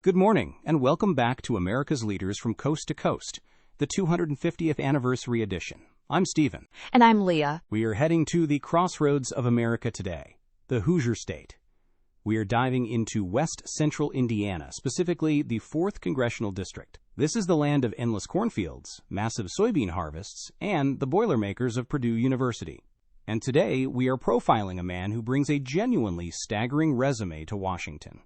Good morning, and welcome back to America's Leaders from Coast to Coast, the 250th Anniversary Edition. I'm Stephen. And I'm Leah. We are heading to the crossroads of America today, the Hoosier State. We are diving into West Central Indiana, specifically the 4th Congressional District. This is the land of endless cornfields, massive soybean harvests, and the Boilermakers of Purdue University. And today, we are profiling a man who brings a genuinely staggering resume to Washington.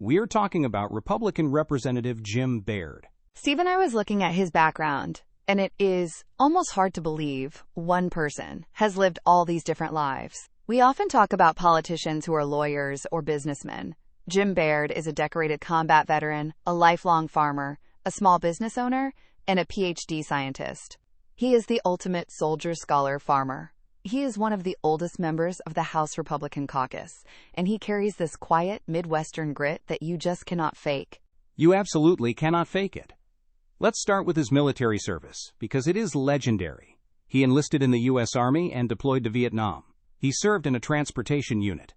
We are talking about Republican Representative Jim Baird. Steve and I was looking at his background, and it is almost hard to believe one person has lived all these different lives. We often talk about politicians who are lawyers or businessmen. Jim Baird is a decorated combat veteran, a lifelong farmer, a small business owner, and a Ph.D. scientist. He is the ultimate soldier-scholar farmer. He is one of the oldest members of the House Republican caucus, and he carries this quiet Midwestern grit that you just cannot fake. You absolutely cannot fake it. Let's start with his military service, because it is legendary. He enlisted in the U.S. Army and deployed to Vietnam. He served in a transportation unit.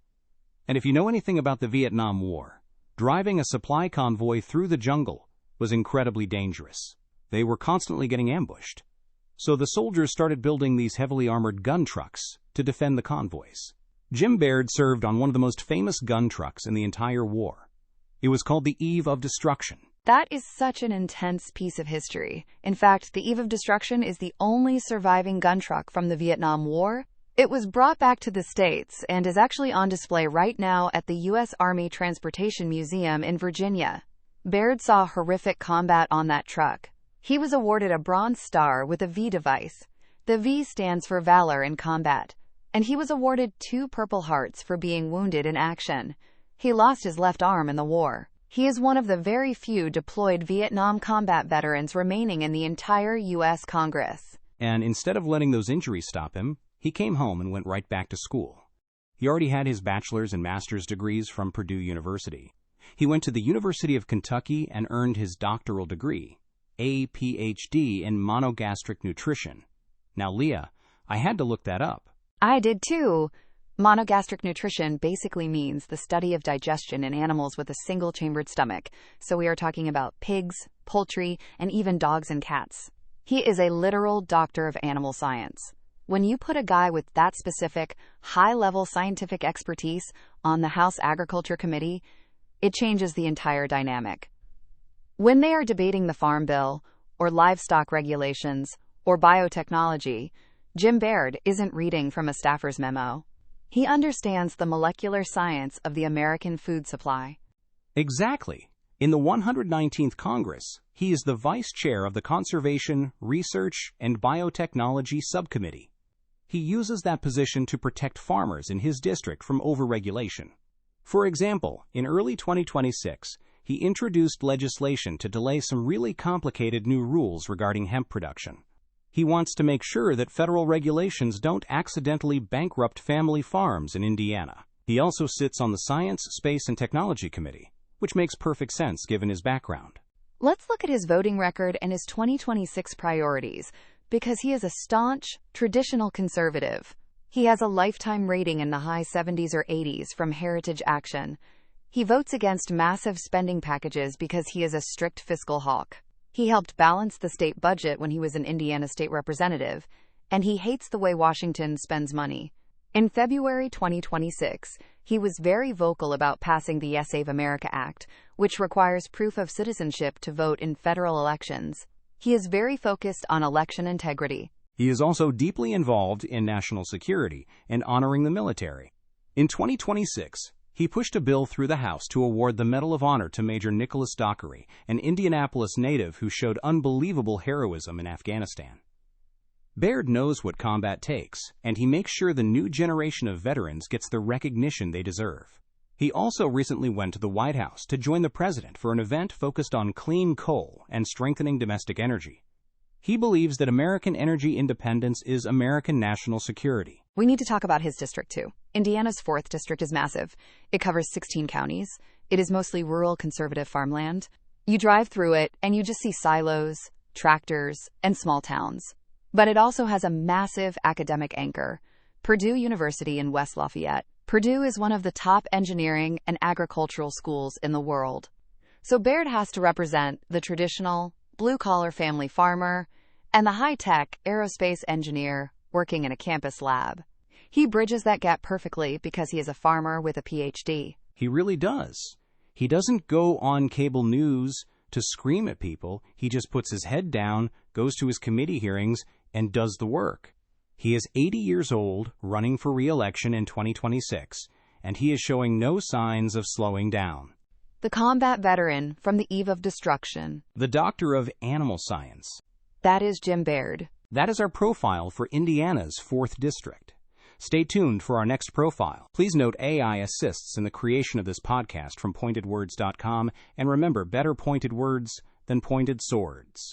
And if you know anything about the Vietnam War, driving a supply convoy through the jungle was incredibly dangerous. They were constantly getting ambushed. So the soldiers started building these heavily armored gun trucks to defend the convoys. Jim Baird served on one of the most famous gun trucks in the entire war. It was called the Eve of Destruction. That is such an intense piece of history. In fact, the Eve of Destruction is the only surviving gun truck from the Vietnam War. It was brought back to the States and is actually on display right now at the U.S. Army Transportation Museum in Virginia. Baird saw horrific combat on that truck. He was awarded a Bronze Star with a V device. The V stands for valor in combat. And he was awarded 2 Purple Hearts for being wounded in action. He lost his left arm in the war. He is one of the very few deployed Vietnam combat veterans remaining in the entire U.S. Congress. And instead of letting those injuries stop him, he came home and went right back to school. He already had his bachelor's and master's degrees from Purdue University. He went to the University of Kentucky and earned his doctoral degree, a Ph.D. in monogastric nutrition. Now, Leah, I had to look that up. I did too. Monogastric nutrition basically means the study of digestion in animals with a single-chambered stomach. So we are talking about pigs, poultry, and even dogs and cats. He is a literal doctor of animal science. When you put a guy with that specific, high-level scientific expertise on the House Agriculture Committee, it changes the entire dynamic. When they are debating the Farm Bill, or livestock regulations, or biotechnology, Jim Baird isn't reading from a staffer's memo. He understands the molecular science of the American food supply. Exactly. In the 119th Congress, he is the vice chair of the Conservation, Research, and Biotechnology Subcommittee. He uses that position to protect farmers in his district from overregulation. For example, in early 2026, he introduced legislation to delay some really complicated new rules regarding hemp production. He wants to make sure that federal regulations don't accidentally bankrupt family farms in Indiana. He also sits on the Science, Space, and Technology Committee, which makes perfect sense given his background. Let's look at his voting record and his 2026 priorities, because he is a staunch, traditional conservative. He has a lifetime rating in the high 70s or 80s from Heritage Action. He votes against massive spending packages because he is a strict fiscal hawk. He helped balance the state budget when he was an Indiana state representative, and he hates the way Washington spends money. In February 2026, he was very vocal about passing the Save America Act, which requires proof of citizenship to vote in federal elections. He is very focused on election integrity. He is also deeply involved in national security and honoring the military. In 2026, he pushed a bill through the House to award the Medal of Honor to Major Nicholas Dockery, an Indianapolis native who showed unbelievable heroism in Afghanistan. Baird knows what combat takes, and he makes sure the new generation of veterans gets the recognition they deserve. He also recently went to the White House to join the president for an event focused on clean coal and strengthening domestic energy. He believes that American energy independence is American national security. We need to talk about his district, too. Indiana's 4th district is massive. It covers 16 counties. It is mostly rural conservative farmland. You drive through it, and you just see silos, tractors, and small towns. But it also has a massive academic anchor, Purdue University in West Lafayette. Purdue is one of the top engineering and agricultural schools in the world. So Baird has to represent the traditional, blue-collar family farmer and the high-tech aerospace engineer working in a campus lab. He bridges that gap perfectly because he is a farmer with a Ph.D. He really does. He doesn't go on cable news to scream at people. He just puts his head down, goes to his committee hearings, and does the work. He is 80 years old, running for re-election in 2026, and he is showing no signs of slowing down. The combat veteran from the eve of destruction. The doctor of animal science. That is Jim Baird. That is our profile for Indiana's 4th District. Stay tuned for our next profile. Please note AI assists in the creation of this podcast from pointedwords.com, and remember, better pointed words than pointed swords.